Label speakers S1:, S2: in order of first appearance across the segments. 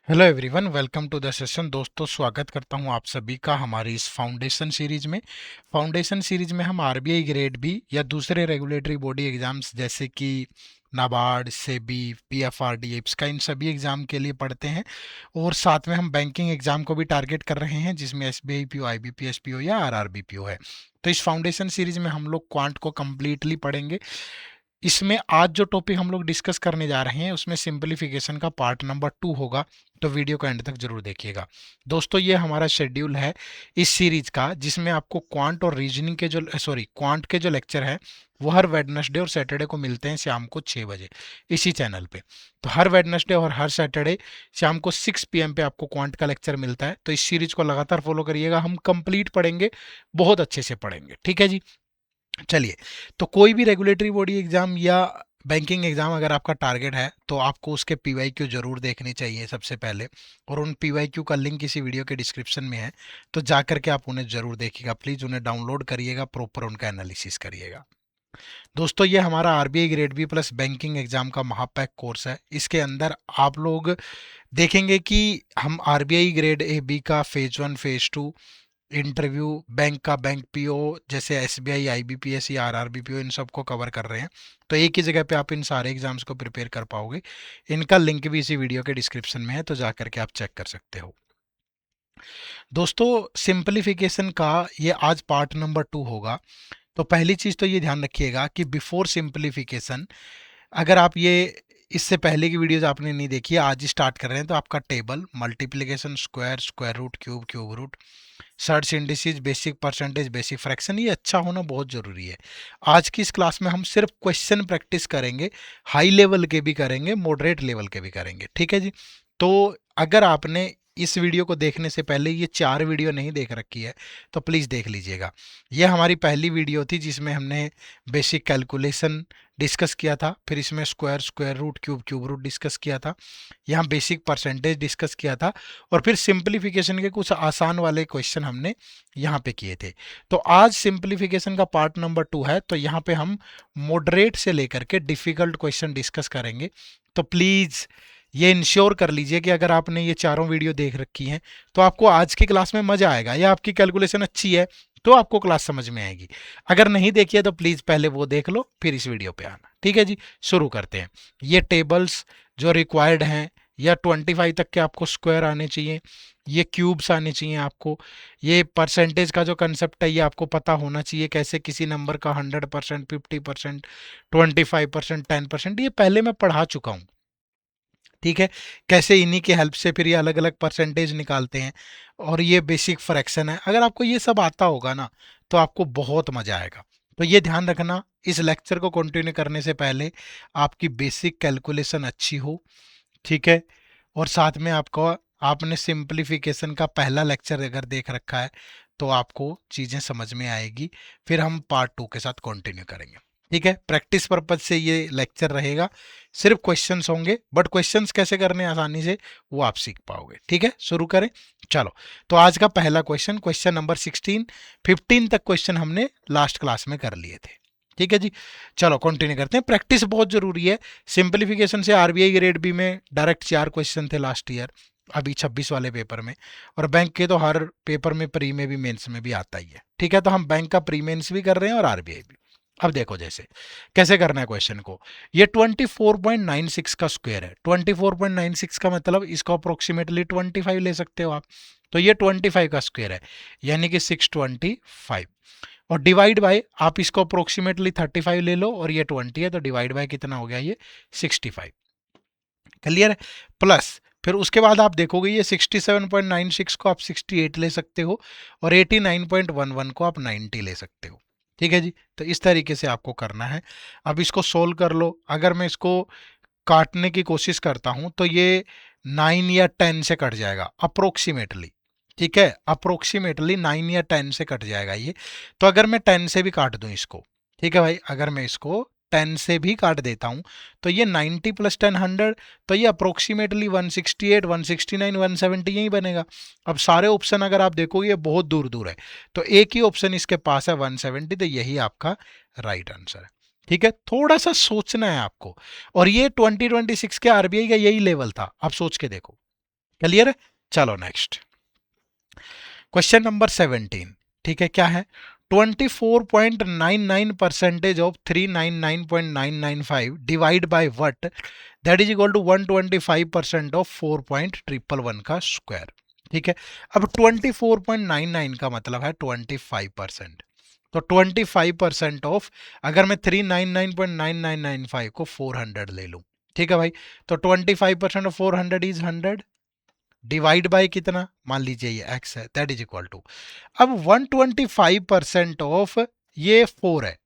S1: Hello everyone, welcome to the session. दोस्तों, स्वागत करता हूं आप सभी का हमारी इस फाउंडेशन सीरीज में हम आरबीआई ग्रेड बी या दूसरे रेगुलेटरी बॉडी एग्जाम्स जैसे कि नाबार्ड, सेबी, पीएफआरडी, इप्सका, इन सभी एग्जाम के लिए पढ़ते हैं। और साथ में हम बैंकिंग एग्जाम को भी टारगेट कर रहे हैं जिसमें एसबीआई पीओ, आईबीपीएस पीओ या आरआरबी पीओ है। तो इस फाउंडेशन सीरीज में हम लोग क्वांट को कम्प्लीटली पढ़ेंगे। इसमें आज जो टॉपिक हम लोग डिस्कस करने जा रहे हैं उसमें सिंपलीफिकेशन का पार्ट नंबर 2 होगा। तो वीडियो को एंड तक जरूर देखिएगा। दोस्तों, ये हमारा शेड्यूल है इस सीरीज का जिसमें आपको क्वांट और रीजनिंग के जो क्वांट के जो लेक्चर है वो हर वेडनेसडे और सैटरडे को मिलते हैं शाम को 6 बजे इसी चैनल पे। तो हर वेडनेसडे और हर सैटरडे शाम को 6 PM पे आपको क्वांट का लेक्चर मिलता है। तो इस सीरीज को लगातार फॉलो करिएगा, हम कंप्लीट पढ़ेंगे, बहुत अच्छे से पढ़ेंगे। ठीक है जी। चलिए, तो कोई भी रेगुलेटरी बॉडी एग्जाम या बैंकिंग एग्जाम अगर आपका टारगेट है तो आपको उसके पीवाईक्यू जरूर देखने चाहिए सबसे पहले। और उन पीवाईक्यू का लिंक इसी वीडियो के डिस्क्रिप्शन में है, तो जा करके आप उन्हें जरूर देखिएगा। प्लीज़ उन्हें डाउनलोड करिएगा, प्रॉपर उनका एनालिसिस करिएगा। दोस्तों, ये हमारा RBI grade B plus banking exam का महापैक कोर्स है। इसके अंदर आप लोग देखेंगे कि हम आरबीआई ग्रेड ए बी का फेज 1, फेज 2 इंटरव्यू, बैंक का बैंक पीओ जैसे एसबीआई, आईबीपीएस या आरआरबीपीओ, इन सब को कवर कर रहे हैं। तो एक ही जगह पे आप इन सारे एग्जाम्स को प्रिपेयर कर पाओगे। इनका लिंक भी इसी वीडियो के डिस्क्रिप्शन में है, तो जा करके आप चेक कर सकते हो। दोस्तों, सिंपलीफिकेशन का ये आज पार्ट नंबर 2 होगा। तो पहली चीज़ तो ये ध्यान रखिएगा कि बिफोर सिंपलीफिकेशन, अगर आप ये इससे पहले की वीडियोस आपने नहीं देखी है, आज ही स्टार्ट कर रहे हैं, तो आपका table, multiplication, square, square root, cube, cube root, surds indices, basic percentage, basic fraction, ये अच्छा होना बहुत ज़रूरी है। आज की इस क्लास में हम सिर्फ क्वेश्चन प्रैक्टिस करेंगे, हाई लेवल के भी करेंगे, मॉडरेट लेवल के भी करेंगे। ठीक है जी। तो अगर आपने इस वीडियो को देखने से पहले ये 4 वीडियो नहीं देख रखी है तो प्लीज़ देख लीजिएगा। ये हमारी पहली वीडियो थी जिसमें हमने बेसिक कैलकुलेशन डिस्कस किया था, फिर इसमें square, square root, cube, cube root discuss किया था, यहाँ बेसिक परसेंटेज डिस्कस किया था, और फिर सिंपलीफिकेशन के कुछ आसान वाले क्वेश्चन हमने यहाँ पे किए थे। तो आज सिंपलीफिकेशन का पार्ट नंबर 2 है, तो यहाँ पे हम मॉडरेट से लेकर के डिफ़िकल्ट क्वेश्चन डिस्कस करेंगे। तो प्लीज़ ये इंश्योर कर लीजिए कि अगर आपने ये चारों वीडियो देख रखी हैं तो आपको आज की क्लास में मज़ा आएगा, या आपकी कैलकुलेशन अच्छी है तो आपको क्लास समझ में आएगी। अगर नहीं देखी है तो प्लीज़ पहले वो देख लो, फिर इस वीडियो पे आना। ठीक है जी, शुरू करते हैं। ये टेबल्स जो रिक्वायर्ड हैं, या 25 तक के आपको स्क्वायर आने चाहिए, ये क्यूब्स आने चाहिए आपको, ये परसेंटेज का जो कंसेप्ट है ये आपको पता होना चाहिए, कैसे किसी नंबर का 100%, 50%, 25%, 10%, ये पहले मैं पढ़ा चुका हूँ। ठीक है, कैसे इन्हीं की हेल्प से फिर ये अलग अलग परसेंटेज निकालते हैं, और ये बेसिक फ्रैक्शन है। अगर आपको ये सब आता होगा ना तो आपको बहुत मज़ा आएगा। तो ये ध्यान रखना, इस लेक्चर को कंटिन्यू करने से पहले आपकी बेसिक कैलकुलेशन अच्छी हो। ठीक है, और साथ में आपको, आपने सिंपलीफिकेशन का पहला लेक्चर अगर देख रखा है तो आपको चीज़ें समझ में आएगी। फिर हम पार्ट 2 के साथ कंटिन्यू करेंगे। ठीक है, प्रैक्टिस पर्पज से ये लेक्चर रहेगा, सिर्फ क्वेश्चंस होंगे, बट क्वेश्चंस कैसे करने आसानी से वो आप सीख पाओगे। ठीक है, शुरू करें। चलो, तो आज का पहला क्वेश्चन, क्वेश्चन नंबर 16, 15 तक क्वेश्चन हमने लास्ट क्लास में कर लिए थे। ठीक है जी। चलो कंटिन्यू करते हैं, प्रैक्टिस बहुत जरूरी है। सिंपलीफिकेशन से आरबीआई ग्रेड बी में डायरेक्ट 4 क्वेश्चन थे लास्ट ईयर, अभी 26 वाले पेपर में, और बैंक के तो हर पेपर में, प्री में भी, मेंस में भी आता ही है। ठीक है, तो हम बैंक का प्री मेंस भी कर रहे हैं और आरबीआई भी। अब देखो जैसे कैसे करना है क्वेश्चन को। ये 24.96 का स्क्वायर है। 24.96 का मतलब इसको अप्रोक्सीमेटली 25 ले सकते हो आप। तो ये 25 का स्क्वायर है, यानी कि 625। और डिवाइड बाय, आप इसको अप्रोक्सीमेटली 35 ले लो, और ये 20 है, तो डिवाइड बाय कितना हो गया, ये 65। क्लियर है। प्लस फिर उसके बाद आप देखोगे ये 67.96 को आप 68 ले सकते हो, और 89.11 को आप 90 ले सकते हो। ठीक है जी। तो इस तरीके से आपको करना है। अब इसको सोल्व कर लो। अगर मैं इसको काटने की कोशिश करता हूं तो ये 9 या 10 से कट जाएगा अप्रोक्सीमेटली। ठीक है, अप्रोक्सीमेटली 9 या 10 से कट जाएगा ये। तो अगर मैं 10 से भी काट दूं इसको, ठीक है भाई, अगर मैं इसको 10 से भी काट देता हूं तो ये 90 + 10 100, तो ये अप्रोक्सीमेटली 168, 169, 170 यही बनेगा। अब सारे ऑप्शन अगर आप देखोगे ये बहुत दूर दूर है, तो एक ही ऑप्शन इसके पास है 170, तो यही आपका राइट आंसर है। ठीक है, थोड़ा सा सोचना है आपको। और ये 2026 के आरबीआई का यही लेवल था, आप सोच के देखो। क्लियर है? चलो नेक्स्ट क्वेश्चन नंबर 17। ठीक है, क्या है? 24.99% of 399.995 divide by what that is equal to 125% of 4.111 का स्क्वायर। ठीक है, अब 24.99 का मतलब है 25%। तो 25% ऑफ, अगर मैं 399.9995 को 400 ले लूं, ठीक है भाई, तो 25% ऑफ 400 इज 100 डिवाइड बाय कितना, मान लीजिए ये x है, दैट इज इक्वल टू, अब 125% ऑफ ये 4 है।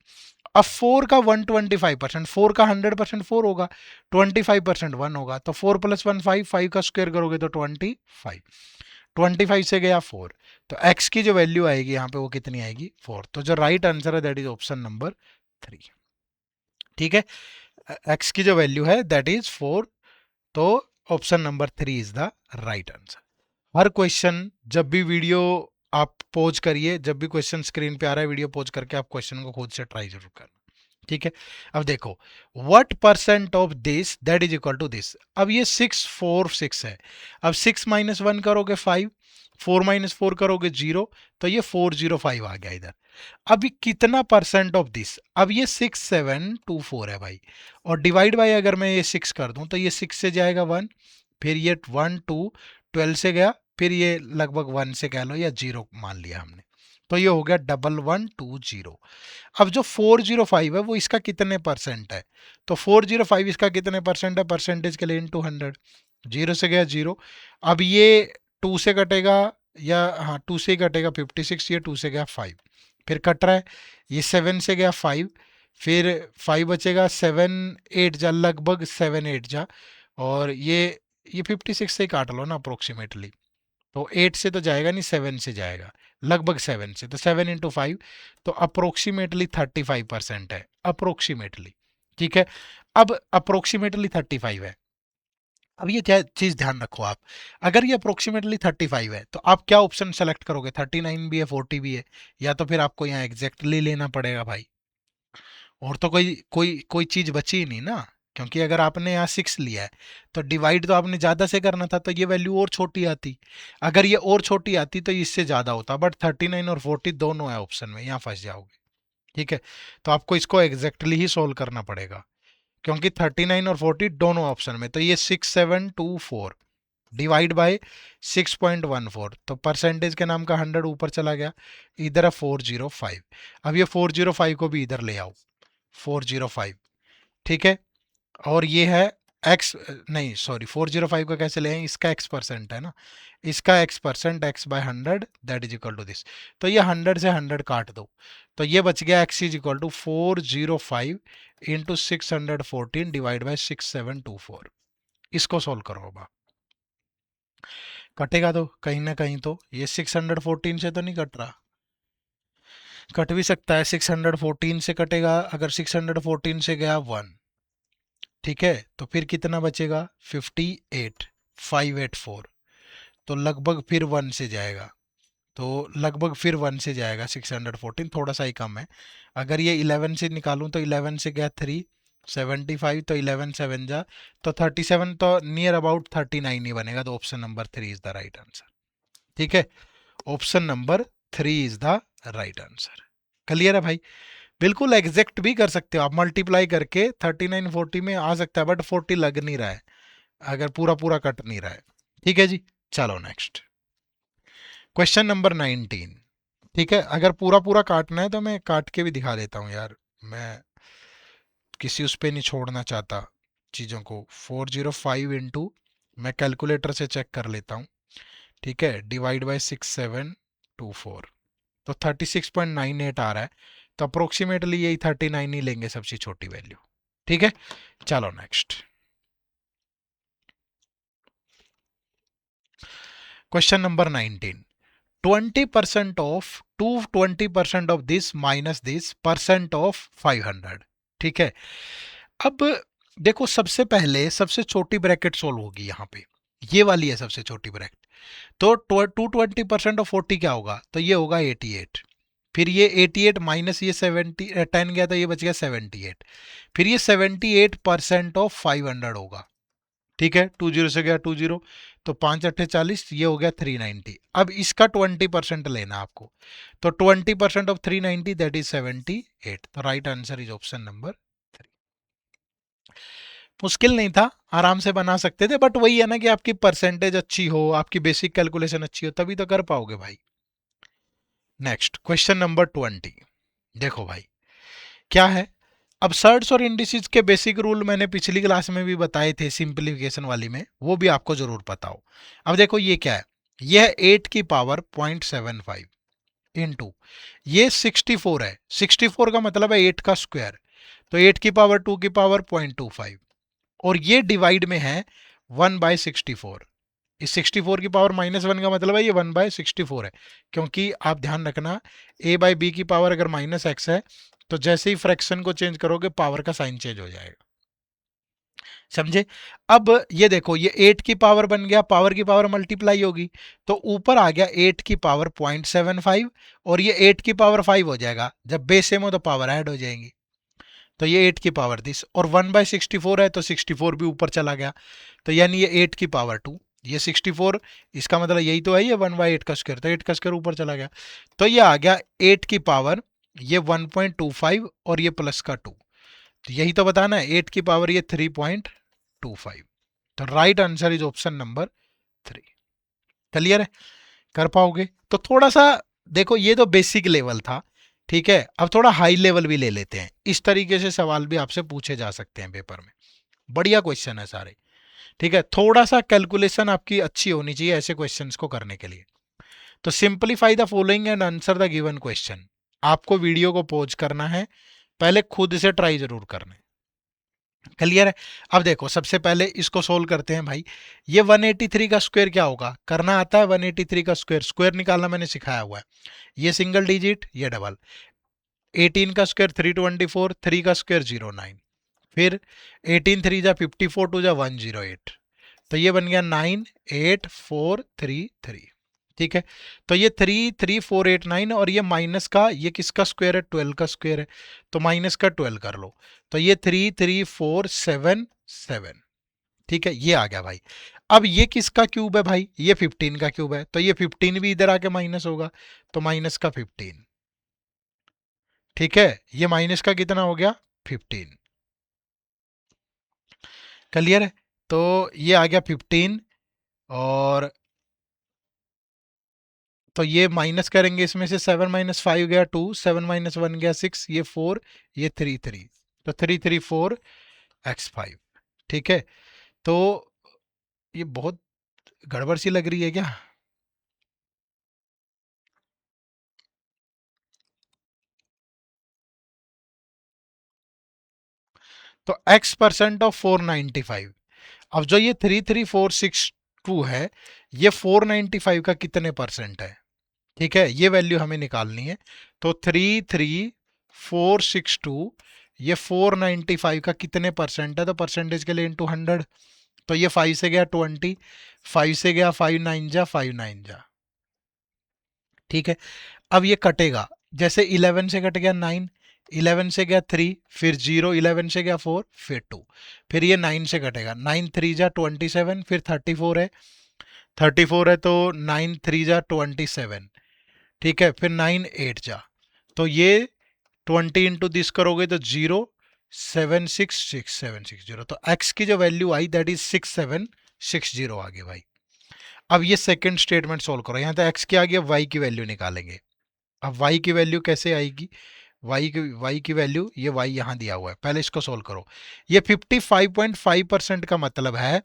S1: अब 4 का 125%, 4 का 100% 4 होगा, 25% 1 होगा, तो 4 प्लस 1 5, 5 का स्क्वायर करोगे तो 25, 25 से गया 4, तो x की जो वैल्यू आएगी यहाँ पे वो कितनी आएगी 4। तो जो राइट आंसर है दैट इज ऑप्शन नंबर 3। ठीक है, x की जो वैल्यू है दैट इज 4, तो option number 3 is the right answer. Her question जब भी वीडियो आप पोज करिए, जब भी क्वेश्चन स्क्रीन पे आ रहा है वीडियो पोज करके आप क्वेश्चन को खुद से ट्राई जरूर करना। ठीक है, अब देखो what percent of this that is equal to this. अब ये 646 है, अब 6 माइनस 1 करोगे 5, 4 माइनस 4 करोगे 0, तो ये 405 आ गया इधर। अब ये कितना परसेंट ऑफ दिस, अब ये 6724 है भाई, और डिवाइड बाय अगर मैं ये 6 कर दूं तो ये 6 से जाएगा 1, फिर ये 1 2 12 से गया, फिर ये लगभग 1 से कह लो या 0 मान लिया हमने, तो ये हो गया 1120। अब जो 405 है वो इसका कितने परसेंट है, तो 405 इसका कितने परसेंट है, परसेंटेज के लिए इनटू 100, 0 से गया 0, अब ये 2 से कटेगा, या हाँ 2 से ही कटेगा 56, ये 2 से गया 5, फिर कट रहा है, ये 7 से गया 5, फिर 5 बचेगा, 7 8 जा लगभग 7 8 जा, और ये 56 से ही काट लो ना अप्रोक्सीमेटली, तो 8 से तो जाएगा नहीं, 7 से जाएगा, लगभग 7 से, तो 7 इंटू 5, तो अप्रोक्सीमेटली 35% है, अप्रोक्सीमेटली। ठीक है, अब अप्रोक्सीमेटली 35 है। अब ये क्या चीज ध्यान रखो आप, अगर ये अप्रोक्सीमेटली 35 है तो आप क्या ऑप्शन सेलेक्ट करोगे, 39 भी है 40 भी है, या तो फिर आपको यहाँ एग्जैक्टली लेना पड़ेगा भाई, और तो कोई कोई कोई चीज बची ही नहीं ना, क्योंकि अगर आपने यहाँ 6 लिया है तो डिवाइड तो आपने ज्यादा से करना था, तो ये वैल्यू और छोटी आती, अगर ये और छोटी आती तो इससे ज्यादा होता, बट 39 और 40 दोनों है ऑप्शन में, यहाँ फंस जाओगे। ठीक है, तो आपको इसको एग्जैक्टली ही सोल्व करना पड़ेगा, क्योंकि 39 और 40 दोनों ऑप्शन में, तो ये 6724 डिवाइड बाय 6.14, तो परसेंटेज के नाम का 100 ऊपर चला गया, इधर है 405, अब ये 405 को भी इधर ले आओ, 405। ठीक है, और ये है x, नहीं सॉरी 405 का कैसे ले आए, इसका x परसेंट है ना, इसका x percent, x by 100 that is equal to this, तो ये 100 से 100 काट दो, तो ये बच गया x is equal to 405 into 614 divide by 6724। इसको सोल्व करो अब, कटेगा तो कहीं ना कहीं, तो ये 614 से तो नहीं कट रहा, कट भी सकता है, 614 से कटेगा, अगर 614 से गया 1, ठीक है, तो फिर कितना बचेगा 58 584, तो लगभग फिर 1 से जाएगा, तो लगभग फिर 1 से जाएगा 614, थोड़ा सा ही कम है, अगर ये 11 से निकालूं तो 11 से गया 3 75, तो 11 7 जा, तो 37, तो नियर अबाउट 39 ही बनेगा, तो option number 3 is the right answer. ठीक है, option number 3 is the right answer. Clear है भाई, बिल्कुल एग्जैक्ट भी कर सकते हो आप, मल्टीप्लाई करके 39 40 में आ सकता है, बट 40 लग नहीं रहा है, अगर पूरा पूरा कट नहीं रहा है। ठीक है जी, चलो नेक्स्ट क्वेश्चन नंबर 19। ठीक है, अगर पूरा पूरा काटना है तो मैं काट के भी दिखा देता हूँ यार, मैं किसी उस पर नहीं छोड़ना चाहता चीज़ों को। 405 इंटू, मैं कैलकुलेटर से चेक कर लेता हूँ, ठीक है, डिवाइड बाय 6724, तो 36.98 आ रहा है, तो अप्रोक्सीमेटली यही 39 ही लेंगे सबसे छोटी वैल्यू। ठीक है, चलो next question number 19। 20% of 220% of this minus this percent of 500। ठीक है, अब देखो सबसे पहले सबसे छोटी ब्रैकेट सोल्व होगी यहाँ पे, ये वाली है सबसे छोटी ब्रैकेट, तो 220% ऑफ 40 क्या होगा, तो ये होगा 88, फिर ये 88 माइनस ये 70 10 गया तो ये बच गया 78, फिर ये 78% ऑफ 500 होगा। ठीक है, 20 से गया 20, तो 5 × 8 = 40, ये हो गया 390। अब इसका 20% लेना आपको, तो 20% ऑफ 390 दैट इज 78। तो right answer is option number 3। मुश्किल नहीं था, आराम से बना सकते थे, बट वही है ना कि आपकी परसेंटेज अच्छी हो, आपकी बेसिक कैलकुलेशन अच्छी हो, तभी तो कर पाओगे भाई। Next question number 20। देखो भाई क्या है, अपसर्ड्स और इंडिसेस के बेसिक रूल मैंने पिछली क्लास में भी बताए थे, सिंप्लीफिकेशन वाली में, वो भी आपको जरूर पता हो। अब देखो ये क्या है, ये है 8 की पावर 0.75 इंटू ये 64 है, 64 का मतलब है 8 का स्क्वायर, तो 8 की पावर 2 की पावर 0.25, और ये डिवाइड में है 1/64। इस 64 की पावर -1 का मतलब है ये 1/64 है, क्योंकि आप ध्यान रखना a/b की पावर अगर -x है तो जैसे ही फ्रैक्शन को चेंज करोगे पावर का साइन चेंज हो जाएगा, समझे। अब ये देखो ये 8 की पावर बन गया, पावर की पावर मल्टीप्लाई होगी, तो ऊपर आ गया 8 की पावर 0.75, और ये 8 की पावर 5 हो जाएगा, जब बेस सेम हो तो पावर ऐड हो जाएंगी, तो ये 8 की पावर 30, और 1/64 है तो 64 भी ऊपर चला गया, तो यानी ये 8 की पावर 2, ये 64, इसका मतलब यही तो है, ये 1/8 का स्क्वायर, तो 8 का स्क्वायर ऊपर चला गया, तो ये आ गया 8 की पावर ये 1.25 और ये प्लस का 2, तो यही तो बताना है, 8 की पावर ये 3.25, तो right answer is option number 3। Clear है, कर पाओगे। तो थोड़ा सा देखो, ये तो बेसिक लेवल था, ठीक है, अब थोड़ा हाई लेवल भी ले लेते हैं, इस तरीके से सवाल भी आपसे पूछे जा सकते हैं पेपर में, बढ़िया क्वेश्चन है सारे, ठीक है। थोड़ा सा कैलकुलेशन आपकी अच्छी होनी चाहिए ऐसे क्वेश्चंस को करने के लिए। तो simplify the following and answer the given question, आपको वीडियो को पॉज करना है, पहले खुद से ट्राई जरूर करना है। क्लियर है। अब देखो सबसे पहले इसको सोल्व करते हैं भाई, ये 183 का स्क्वायर क्या होगा, करना आता है 183 का स्क्वायर, स्क्वायर निकालना मैंने सिखाया हुआ है, ये सिंगल डिजिट ये डबल, 18 का स्क्वायर 324, 3 का स्क्वायर 09, फिर 18 3 जा 54 2 जा 108, तो ये बन गया 98433, ठीक है। तो ये 33489, और ये माइनस का ये किसका स्क्वायर है, 12 का स्क्वायर है, तो माइनस का 12 कर लो, तो ये 33477, ठीक है, ये आ गया भाई। अब ये किसका क्यूब है भाई, ये 15 का क्यूब है, तो ये 15 भी इधर आके माइनस होगा, तो माइनस का 15, ठीक है, ये माइनस का कितना हो गया 15। क्लियर है, तो ये आ गया 15, और तो ये माइनस करेंगे इसमें से, 7 - 5 गया 2, 7 - 1 गया 6, ये 4, ये 3 3, तो 334x5, ठीक है। तो ये बहुत गड़बड़ सी लग रही है क्या, तो x% ऑफ 495, अब जो ये 33462 है, ये 495 का कितने परसेंट है, ठीक है, ये वैल्यू हमें निकालनी है। तो 33462 ये 495 का कितने परसेंट है, तो परसेंटेज के लिए इंटू 100, तो ये 5 से गया 20, 5 से गया 5 9 जा 5 9 जा, ठीक है। अब ये कटेगा, जैसे 11 से कट गया 9, 11 से गया 3, फिर 0, 11 से गया 4, फिर 2, फिर ये 9 से कटेगा, 9 3 जा 27, फिर 34 है, 34 है तो 9 3 जा 27, ठीक है, फिर 9 8 जा, तो ये 20 इंटू दिस करोगे तो 0766760, तो x की जो वैल्यू आई दैट इज 6760 आ गई भाई। अब ये सेकंड स्टेटमेंट सोल्व करो, यहाँ तो x की आ गई, अब y की वैल्यू निकालेंगे। अब y की वैल्यू कैसे आएगी, y की वैल्यू, ये y यहाँ दिया हुआ है, पहले इसको सोल्व करो। ये 55.5% का मतलब है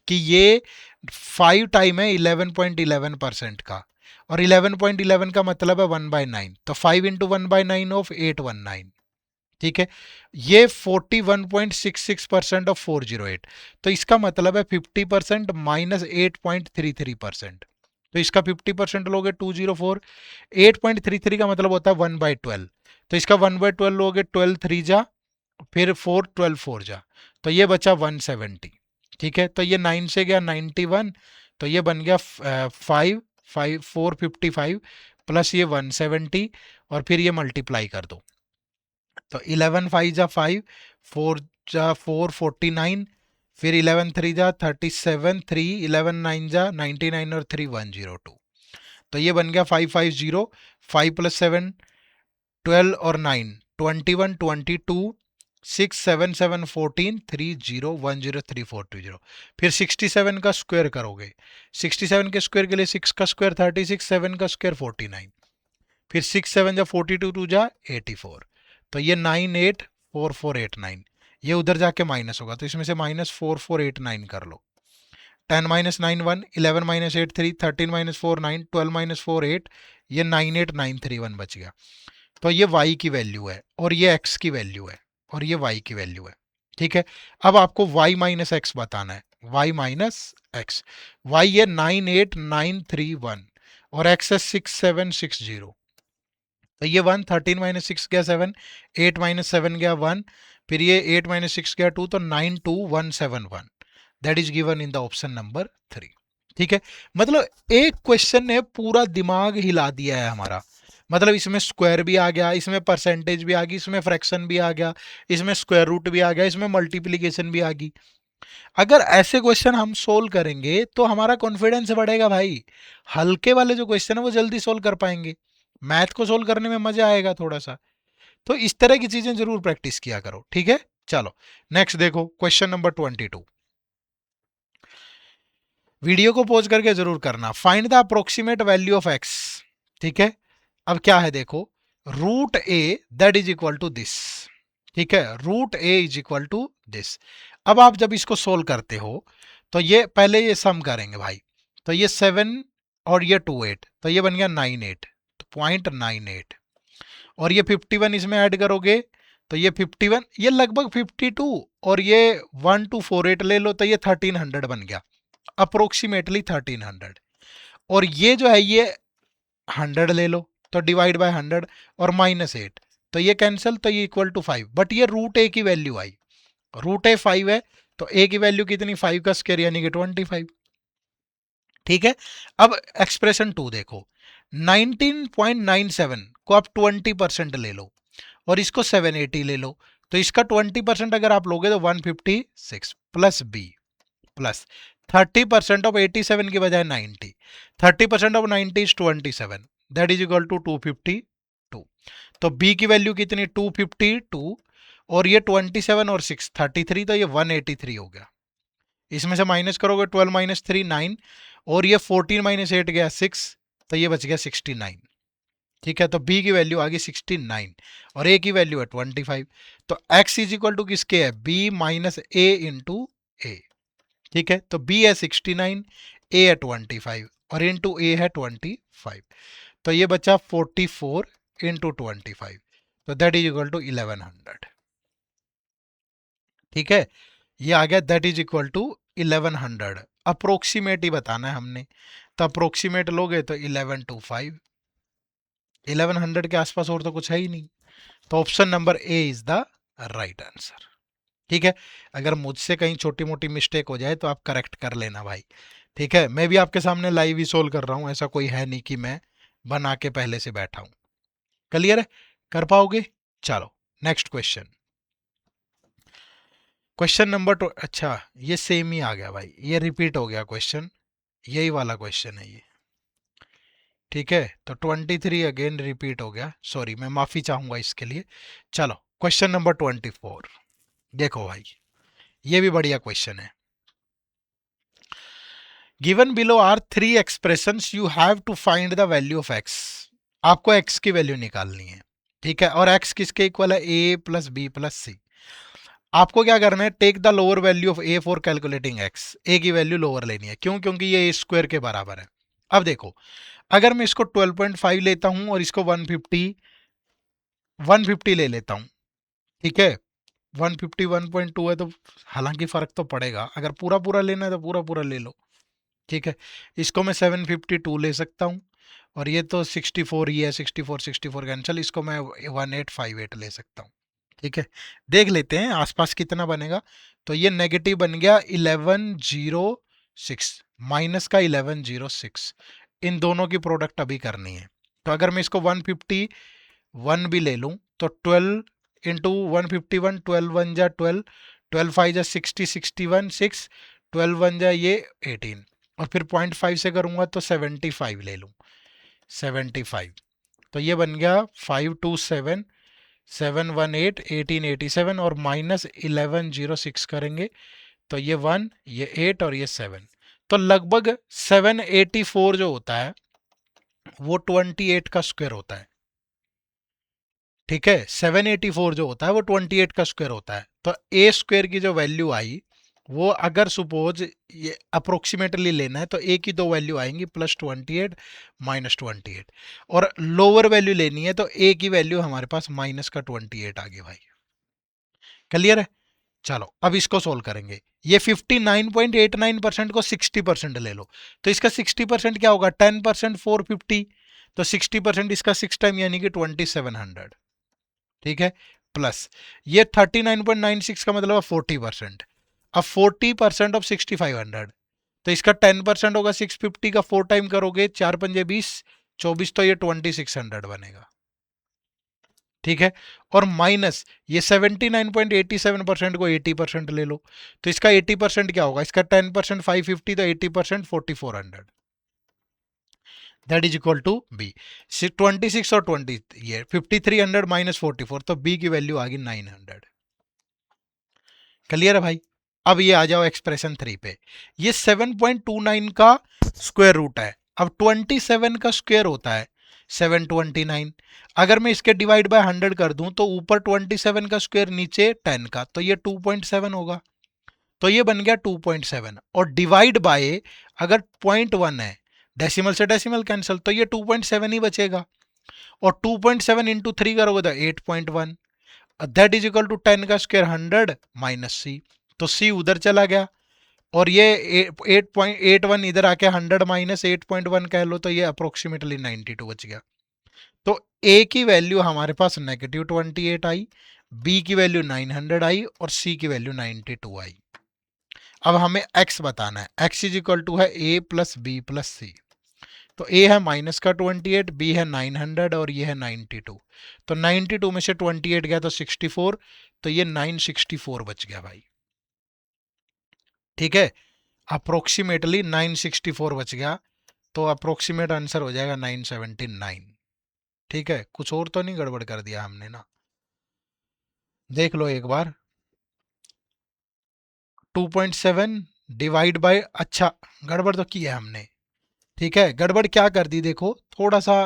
S1: कि ये 5 टाइम है 11.11% का, और 11.11 का मतलब है 1/9, तो 5 इंटू 1/9 ऑफ 819, ठीक है। ये 41.66% ऑफ 408, तो इसका मतलब है 50% -8.33%, तो इसका 50% लोगे 204, 8.33 का मतलब होता है 1/12, तो इसका 1/12 लोगे 12 3 जा, फिर 4 12 4 जा, तो ये बचा 170, ठीक है। तो ये 9 से गया 91, तो ये बन गया 455 प्लस ये 170, और फिर ये मल्टीप्लाई कर दो, तो 11 5 जा 5, 4 जा 4 49, फिर 11 3 जा 37, 3 11 9 जा 99 और 3 102। तो ये बन गया 550, 5 प्लस 7 12 और 9 21 22 6 7 7 14 3 0 1 0 3 4 2 0। फिर 67 का स्क्वायर करोगे, 67 के स्क्वायर के लिए 6 का स्क्वायर 36, 7 का स्क्वायर 49, फिर 6 7 जा 42 2 जा 84। तो ये 984489, ये उधर जाके माइनस होगा, तो इसमें से -4489 कर लो। 10 माइनस 9 1, 11 माइनस 8 3, 13 माइनस 4 9, 12 माइनस 4 8, ये 98931 बच गया। तो ये y की वैल्यू है और ये x की वैल्यू है और ये y की वैल्यू है। ठीक है, अब आपको y माइनस एक्स बताना है। y माइनस एक्स, y ये 98931 और x है 6760। तो ये 1, 13 माइनस 6 गया 7, 8 माइनस 7 गया 1, फिर ये 8 माइनस 6 गया 2, तो 92171, that is given in the option number 3। ठीक है, मतलब एक क्वेश्चन ने पूरा दिमाग हिला दिया है हमारा। मतलब इसमें स्क्वायर भी आ गया, इसमें परसेंटेज भी आ गई, इसमें फ्रैक्शन भी आ गया, इसमें स्क्वायर रूट भी आ गया, इसमें मल्टीप्लीकेशन भी आ गई। अगर ऐसे क्वेश्चन हम सोल्व करेंगे तो हमारा कॉन्फिडेंस बढ़ेगा भाई। हल्के वाले जो क्वेश्चन है वो जल्दी सोल्व कर पाएंगे, मैथ को सोल्व करने में मजा आएगा थोड़ा सा। तो इस तरह की चीजें जरूर प्रैक्टिस किया करो। ठीक है, चलो नेक्स्ट देखो, क्वेश्चन नंबर 22। वीडियो को पॉज करके जरूर करना। Find the approximate value of x. ठीक है, अब क्या है देखो, root a that is equal to this. ठीक है, root a is equal to this. अब आप जब इसको सोल्व करते हो तो ये पहले ये सम करेंगे भाई, तो ये 7 और ये 2 8, तो ये बन गया 98, तो 0.98, और ये 51 इसमें ऐड करोगे तो ये 51, ये लगभग 52, और ये 1248 ले लो तो ये 1300 बन गया, अप्रोक्सीमेटली 1300। और ये जो है ये 100 ले लो तो डिवाइड बाय 100, और -8, तो ये कैंसिल, तो ये इक्वल टू 5। बट ये रूट ए की वैल्यू आई, रूट ए 5 है, तो ए की वैल्यू कितनी, 5 का स्क्वायर यानी कि 25। ठीक है, अब एक्सप्रेशन 2 देखो, 19.97 को आप 20% ले लो और इसको 780 ले लो, तो इसका 20% अगर आप लोगे तो 156 प्लस बी प्लस 30% ऑफ 87 की बजाय 90, 30% of 90 is 27, that is equal to 252। तो बी की वैल्यू कितनी, 252, और ये 27 और 6 33, तो ये 183 हो गया। इसमें से माइनस करोगे 12 माइनस 3 9, और ये 14 माइनस 8 गया 6, तो ये बच गया 69। ठीक है, तो b की वैल्यू आ गई 69 और a की वैल्यू है 25। तो x इज इक्वल टू किसके है, b माइनस ए इंटू ए। ठीक है, तो b है 69, a है 25 और इंटू a है 25, तो ये बचा 44 इंटू 25, तो दैट इज इक्वल टू 1100। ठीक है, ये आ गया that is equal to 1100। Approximate ही बताना है हमने, तो अप्रोक्सीमेट लोगे तो 1125, 1100 के आसपास, और तो कुछ है ही नहीं। तो option number A is the right answer. ठीक है, अगर मुझसे कहीं छोटी मोटी मिस्टेक हो जाए तो आप करेक्ट कर लेना भाई। ठीक है, मैं भी आपके सामने लाइव ही सोल्व कर रहा हूं, ऐसा कोई है नहीं कि मैं बना के पहले से बैठा हूं। क्लियर है, कर पाओगे। चलो नेक्स्ट क्वेश्चन, क्वेश्चन नंबर अच्छा ये सेम ही आ गया भाई, ये रिपीट हो गया क्वेश्चन, यही वाला क्वेश्चन है ये। ठीक है, तो 23 अगेन रिपीट हो गया, सॉरी मैं माफी चाहूंगा इसके लिए। चलो क्वेश्चन नंबर 24 देखो भाई, ये भी बढ़िया क्वेश्चन है। Given below are 3 expressions, you have to find the value of X. आपको एक्स की वैल्यू निकालनी है। ठीक है, और एक्स किसके इक्वल है, A plus B plus C. आपको क्या करना है, take the lower value of A for calculating X. A की वैल्यू लोअर लेनी है, क्यों, क्योंकि ये ए स्क्वायर के बराबर है। अब देखो, अगर मैं इसको 12.5 लेता हूं और इसको 150 ले लेता हूं, ठीक है, 151.2 है, तो हालांकि फर्क तो पड़ेगा, अगर पूरा पूरा लेना है तो पूरा पूरा ले लो। ठीक है, इसको मैं 752 ले सकता हूँ, और ये तो 64 ही है, 64 कैंसिल, इसको मैं 1858 ले सकता हूँ। ठीक है, देख लेते हैं आसपास कितना बनेगा। तो ये नेगेटिव बन गया 1106, माइनस का 1106, इन दोनों की प्रोडक्ट अभी करनी है। तो अगर मैं इसको 151 भी ले लूँ तो 12 इंटू 151, 12 1 जा 12, 12 फाइव जा 60, 61, 6, 12 वन जा ये 18, और फिर 0.5 से करूँगा तो 75 ले लूँ, 75, तो ये बन गया 527, 718, 1887, और -1106 करेंगे तो ये 1, ये 8 और ये 7, तो लगभग 784 जो होता है वो 28 का स्क्वायर होता है। ठीक है, 784 जो होता है वो 28 का स्क्वायर होता है। तो ए स्क्वायर की जो वैल्यू आई वो अगर सपोज ये अप्रोक्सीमेटली लेना है तो ए की दो वैल्यू आएंगी, +28 -28, और लोअर वैल्यू लेनी है तो ए की वैल्यू हमारे पास -28 आ गई भाई। क्लियर है? चलो अब इसको सोल्व करेंगे। ये 59.89% को 60% ले लो, तो इसका 60% क्या होगा, 10% 450, तो 60% इसका 6 टाइम यानी कि 2700। ठीक है, प्लस ये 39.96 का मतलब 40%। अब 40% ऑफ 6500, तो इसका 10% होगा 650 का, 4 टाइम करोगे 4 पंजे 20, 24, तो ये 2600 बनेगा। ठीक है, और माइनस ये 79.87% को 80% ले लो, तो इसका 80% क्या होगा, इसका 10% 550, तो 80% 4400, that is equal to B. 26 और 20, ये 5300 -44, तो बी की वैल्यू आ गई 900। क्लियर है भाई? अब ये आ जाओ एक्सप्रेशन 3 पे। ये 7.29 का स्क्वायर रूट है। अब 27 का स्क्वायर होता है 729। अगर मैं इसके डिवाइड बाय 100 कर दूं तो ऊपर 27 का स्क्वायर, नीचे 10 का, तो ये 2.7 होगा, तो ये बन गया 2.7, और डिवाइड बाय अगर 0.1 है, डेसिमल से डेसिमल कैंसिल, तो ये 2.7 ही बचेगा, और 2.7 इंटू 3 करोगे तो 8.1, दैट इज इक्वल टू 10 का स्क्वायर 100 माइनस सी, तो सी उधर चला गया, और ये 8.81 इधर आके 100 माइनस 8.1 कह लो, तो ये अप्रोक्सीमेटली 92 बच गया। तो ए की वैल्यू हमारे पास -28 आई, बी की वैल्यू 900 आई, और सी की वैल्यू 92 आई। अब हमें x बताना है, x इज इक्वल टू है a प्लस बी प्लस सी, तो a है -28, b है 900, और ये है 92, तो 92 में से 28 गया तो 64, तो ये 964 बच गया भाई। ठीक है, अप्रोक्सीमेटली 964 बच गया, तो अप्रोक्सीमेट आंसर हो जाएगा 979। ठीक है, कुछ और तो नहीं गड़बड़ कर दिया हमने ना? देख लो एक बार, 2.7 डिवाइड बाय, अच्छा गड़बड़ तो की है हमने। ठीक है, गड़बड़ क्या कर दी देखो, थोड़ा सा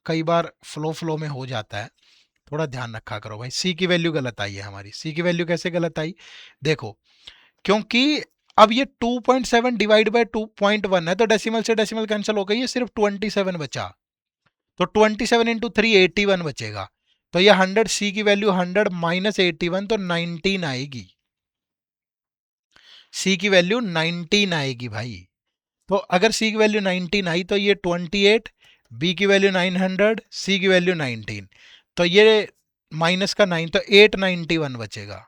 S1: कई बार फ्लो फ्लो में हो जाता है, थोड़ा ध्यान रखा करो भाई। सी की वैल्यू गलत आई है हमारी। सी की वैल्यू कैसे गलत आई, देखो, क्योंकि अब ये 2.7 डिवाइड बाय 2.1 है, तो डेसिमल से डेसिमल कैंसिल हो गई, ये सिर्फ 27 बचा, तो 27 इंटू 3 81 बचेगा, तो ये 100, सी की वैल्यू 100 माइनस 81, तो 19 आएगी। सी की वैल्यू 19 आएगी भाई। तो अगर सी की वैल्यू 19 आई तो ये 28, बी की वैल्यू 900, सी की वैल्यू 19, तो ये माइनस का 9, तो 891 बचेगा,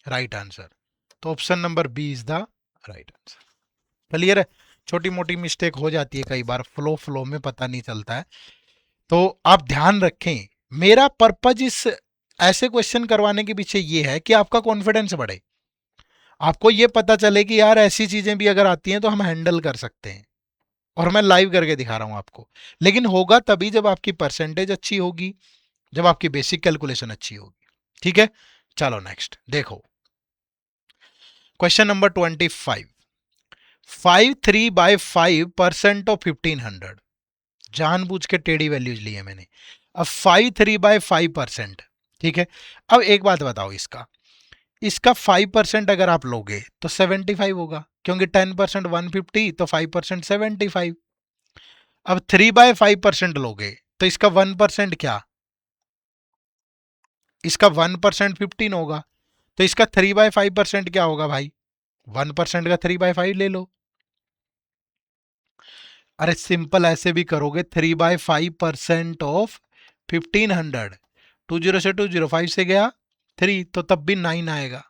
S1: राइट आंसर। तो option number B is the right answer. Clear है? छोटी मोटी मिस्टेक हो जाती है कई बार, फ्लो फ्लो में पता नहीं चलता है, तो आप ध्यान रखें। मेरा पर्पज इस ऐसे क्वेश्चन करवाने के पीछे ये है कि आपका कॉन्फिडेंस बढ़े, आपको ये पता चले कि यार ऐसी चीजें भी अगर आती हैं तो हम हैंडल कर सकते हैं, और मैं लाइव करके दिखा रहा हूं आपको। लेकिन होगा तभी जब आपकी परसेंटेज अच्छी होगी, जब आपकी बेसिक कैलकुलेशन अच्छी होगी। ठीक है, चलो नेक्स्ट देखो, क्वेश्चन नंबर 25। 5 3/5% ऑफ 1500, जानबूझ के टेढ़ी वैल्यूज ली है मैंने। अब 5 3/5%, ठीक है। अब एक बात बताओ, इसका इसका 5% अगर आप लोगे तो 75 होगा, क्योंकि 10% 150, तो 5% 75। अब 3/5% लोगे तो इसका 1% क्या, इसका 1% 15 होगा, तो इसका 3/5% क्या होगा भाई, 1% का 3/5 ले लो। अरे सिंपल ऐसे भी करोगे, 3/5% ऑफ 1500, 20 से 20, 5 से गया 3, तो तब भी 9 आएगा।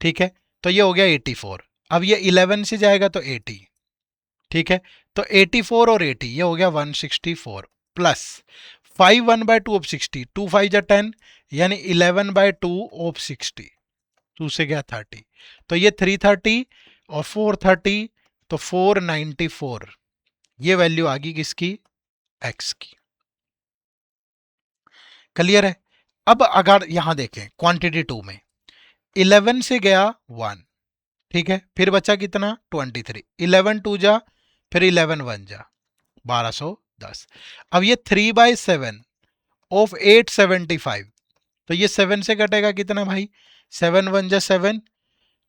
S1: ठीक है, तो ये हो गया 84। अब ये 11 से जाएगा तो 80। ठीक है, तो 84 और 80 ये हो गया 164, प्लस 5 1/2 ऑफ 60, 2 5 जा 10, यानी 11/2 ऑफ 60। 2 से गया 30, तो ये 330 और 430, तो 494, ये वैल्यू आ गई किसकी, x की। क्लियर है। अब अगर यहां देखें क्वांटिटी 2 में 11 से गया 1, ठीक है, फिर बचा कितना 23, 11 2 जा, फिर 11 1 जा, 1210। अब ये 3/7 ऑफ 875, तो ये 7 से कटेगा कितना भाई, 7 1 जा 7,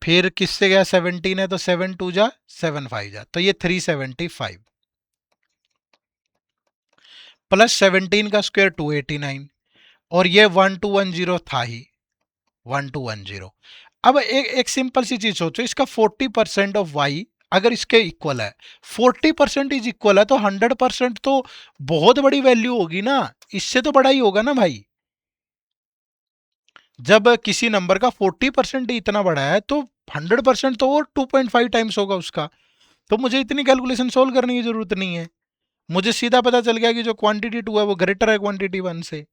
S1: फिर किससे गया 17 है, तो 7 2 जा 7 5 जा, तो ये 375 प्लस 17 का स्क्वायर 289, और ये 1210 था ही, 1210। अब एक सिंपल सी चीज सोचो, इसका 40% ऑफ वाई अगर इसके इक्वल है, 40% इज इक्वल है, तो 100% तो बहुत बड़ी वैल्यू होगी ना, इससे तो बड़ा ही होगा ना भाई। जब किसी नंबर का 40% ही इतना बड़ा है, तो 100% तो और 2.5 टाइम्स होगा उसका। तो मुझे इतनी कैलकुलेशन सोल्व करने की जरूरत नहीं है, मुझे सीधा पता चल गया कि जो क्वांटिटी 2 है वो ग्रेटर है क्वांटिटी 1 से।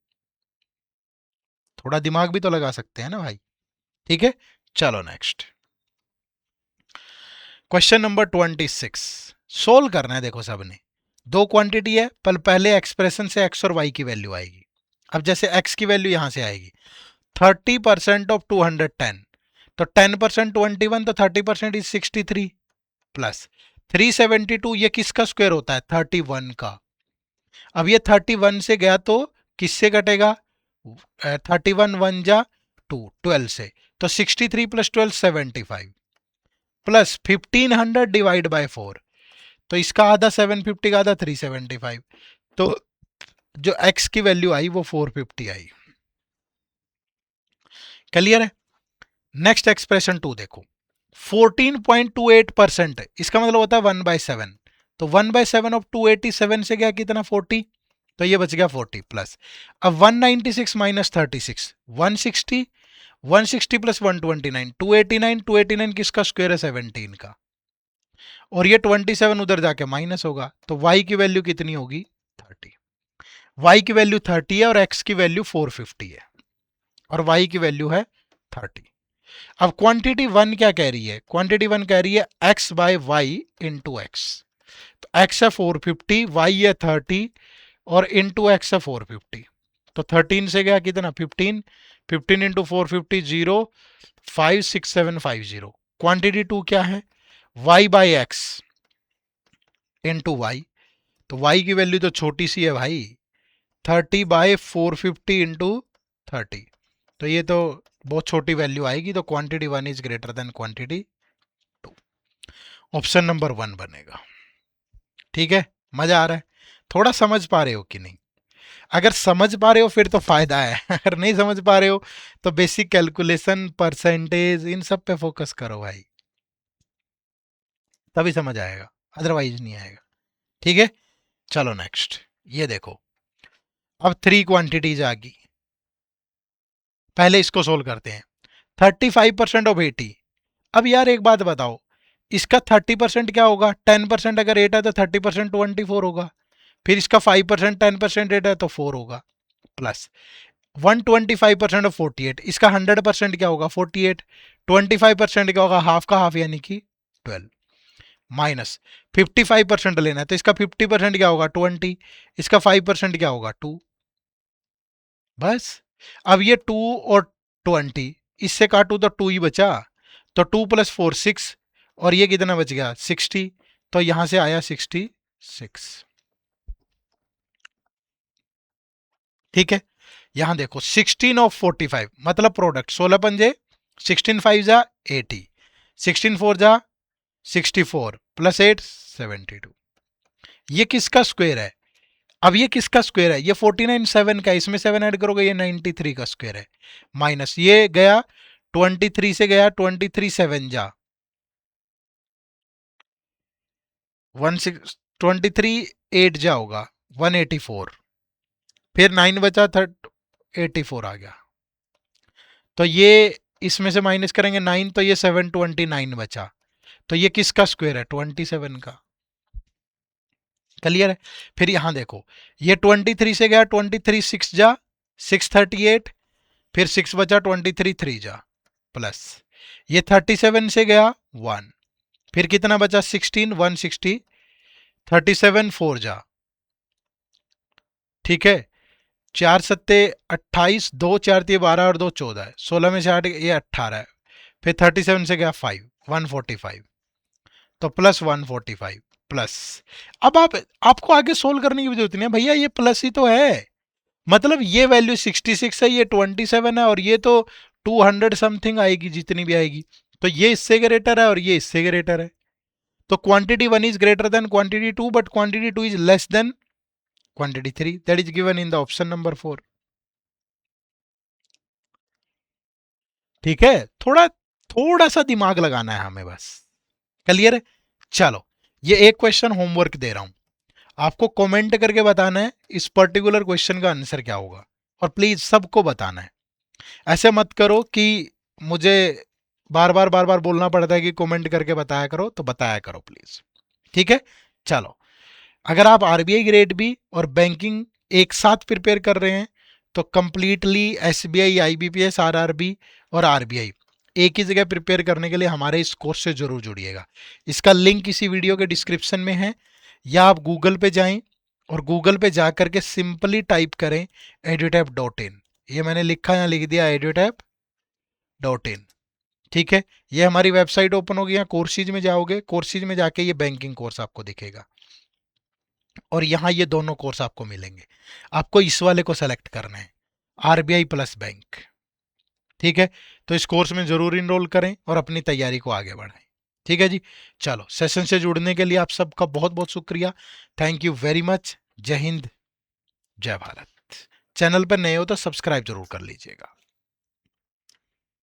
S1: थोड़ा दिमाग भी तो लगा सकते हैं ना भाई। ठीक है, चलो नेक्स्ट क्वेश्चन नंबर 26। सोल्व करना है, देखो सबने दो क्वांटिटी है, पर पहले एक्सप्रेशन से एक्स और वाई की वैल्यू आएगी। अब जैसे एक्स की वैल्यू यहां से आएगी 30% ऑफ 210, तो 10% 21, तो 30% इज 63 प्लस 372, ये किसका स्क्वायर होता है 31 का। अब ये 31 से गया तो किससे कटेगा, 31 1 जा 2, 12 से, तो 63 प्लस 12 75 प्लस 1500 डिवाइड बाय 4, तो इसका आधा 750 का आधा 375, तो जो x की वैल्यू आई वो 450 आई। क्लियर है। नेक्स्ट एक्सप्रेशन 2 देखो, 14.28%, इसका मतलब होता है 1/7, तो 1/7 ऑफ 287 से गया कितना 40, तो ये बच गया 40 प्लस, अब 196 माइनस 36 160, 160 प्लस 129 289, 289 किसका स्क्वायर है 17 का, और ये 27 उधर जाके माइनस होगा, तो y की वैल्यू कितनी होगी 30। y की वैल्यू 30 है और x की वैल्यू 450 है, और y की वैल्यू है 30। अब क्वांटिटी 1 क्या कह रही है, क्वांटिटी 1 कह रही है x by y into x, तो x है 450, y है 30 और इंटू एक्स है 450, तो 13 से गया कितना 15, 15 इंटू 450 0, 56750। क्वांटिटी 2 क्या है y by x into y, तो y की वैल्यू तो छोटी सी है भाई, 30/450 इंटू 30, तो ये तो बहुत छोटी वैल्यू आएगी, तो quantity 1 is greater than quantity 2, option number 1 बनेगा। ठीक है, मजा आ रहा है, थोड़ा समझ पा रहे हो कि नहीं, अगर समझ पा रहे हो फिर तो फायदा है, अगर नहीं समझ पा रहे हो तो बेसिक कैलकुलेशन परसेंटेज इन सब पे फोकस करो भाई, तभी समझ आएगा, अदरवाइज नहीं आएगा। ठीक है, चलो नेक्स्ट ये देखो, अब 3 क्वांटिटीज आ गई, पहले इसको सोल्व करते हैं। 35% ऑफ 80, अब यार एक बात बताओ, इसका 30% क्या होगा, 10% अगर 8 है तो 30% 24 होगा, फिर इसका 5% 10% 8 है तो 4 होगा, प्लस 125% ऑफ 48, इसका 100% क्या होगा 48, 25% क्या होगा हाफ का हाफ यानी कि 12, माइनस 55% लेना है, तो इसका 50% क्या होगा 20, इसका 5% क्या होगा 2, बस। अब ये 2 और 20 इससे काटू तो 2 ही बचा, तो 2 प्लस 4 6, और ये कितना बच गया 60, तो यहां से आया 66। ठीक है, यहां देखो 16 ऑफ 45 मतलब प्रोडक्ट 16 पंजे 16 5 जा 80, 16 4 जा 64 प्लस 8 72, ये किसका स्क्वायर है, अब ये किसका स्क्वायर है, ये 49 7 का, इसमें 7 ऐड करोगे ये 93 का स्क्वायर है, माइनस ये गया 23 से गया 23 7 जा 16, 23 8 जा होगा 184, फिर 9 बचा 84 आ गया, तो ये इसमें से माइनस करेंगे 9, तो ये 729 बचा, तो ये किसका स्क्वायर है 27 का। क्लियर है। फिर यहां देखो, ये 23 से गया 23 6 जा 638, फिर 6 बचा 23 3 जा प्लस ये 37 से गया 1, फिर कितना बचा 16, 160, 37 4 जा, ठीक है, 4 सत्ते 28, 2 4 दिए 12 और 2 14 है, 16 में से 8 ये 18 है, फिर 37 से गया 5, 145, तो प्लस 145 प्लस। अब आपको आगे सोल्व करने की जरूरत नहीं है भैया, ये प्लस ही तो है, मतलब ये वैल्यू 66 है, ये 27 है, और ये तो 200 समथिंग आएगी जितनी भी आएगी, तो ये इससे ग्रेटर है और ये इससे ग्रेटर है, तो quantity 1 is greater than quantity 2 but quantity 2 is less than quantity 3, that is given in the option number 4। ठीक है, थोड़ा थोड़ा सा दिमाग लगाना है हमें बस, क्लियर है। चलो ये एक क्वेश्चन होमवर्क दे रहा हूं, आपको कमेंट करके बताना है इस पर्टिकुलर क्वेश्चन का आंसर क्या होगा, और प्लीज सबको बताना है, ऐसे मत करो कि मुझे बार बार बोलना पड़ता है कि कमेंट करके बताया करो, तो बताया करो प्लीज, ठीक है। चलो, अगर आप आरबीआई ग्रेड बी और बैंकिंग एक साथ प्रिपेयर कर रहे हैं तो कंप्लीटली एसबीआई, आईबीपीएस, आरआरबी और आरबीआई एक ही जगह प्रिपेयर करने के लिए हमारे इस कोर्स से जरूर जुड़िएगा। इसका लिंक इसी वीडियो के डिस्क्रिप्शन में है, या आप गूगल पे जाएं और गूगल पे जा करके सिंपली टाइप करें edutap.in, ये मैंने लिखा यहाँ लिख दिया edutap.in, ठीक है। ये हमारी वेबसाइट ओपन होगी, यहाँ कोर्सेज में जाओगे, कोर्सेज में जाके ये बैंकिंग कोर्स आपको दिखेगा, और यहाँ ये दोनों कोर्स आपको मिलेंगे, आपको इस वाले को सेलेक्ट करना है, आरबीआई प्लस बैंक, ठीक है। तो इस कोर्स में जरूर इनरोल करें और अपनी तैयारी को आगे बढ़ाएं, ठीक है जी। चलो, सेशन से जुड़ने के लिए आप सबका बहुत बहुत शुक्रिया, थैंक यू वेरी मच, जय हिंद, जय भारत। चैनल पर नए हो तो सब्सक्राइब जरूर कर लीजिएगा।